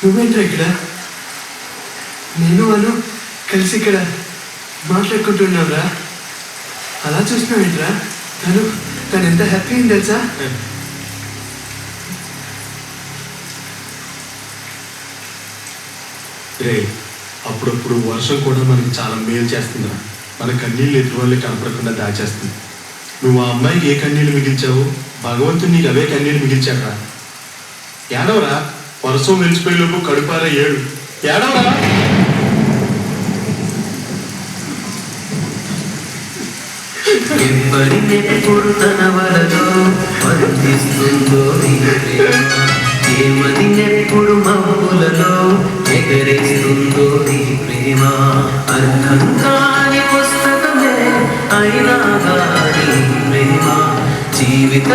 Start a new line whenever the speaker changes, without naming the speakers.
నువ్వేంట్రా ఇక్కడ? నేను అను కలిసి ఇక్కడ మాట్లాడుకుంటున్నావురా. అలా చూస్తున్నావేంట్రా? తను ఎంత హ్యాపీ అయింది తెలుసా?
రే, అప్పుడప్పుడు వర్షం కూడా మనకి చాలా మేలు చేస్తుందిరా. మన కన్నీళ్ళు ఎదురు వాళ్ళే కనపడకుండా దాచేస్తుంది. నువ్వు ఆ అమ్మాయికి ఏ కన్నీళ్ళు మిగిల్చావు, భగవంతుడు నీకు అవే కన్నీళ్ళు మిగిల్చాకరా. ఏడవరా, వర్షం వెలిచిపోయేలోపు కడుపారా ఏడు. ఏడవరా.
ఎప్పుడు తన వలలో బంధిస్తుందో నీ ప్రేమ, ఏమదినెప్పుడు మబ్బులలో ఎగరేస్తుందో నీ ప్రేమ. అర్థం కాని పుస్తకమే అయినా గాని ప్రేమ జీవిత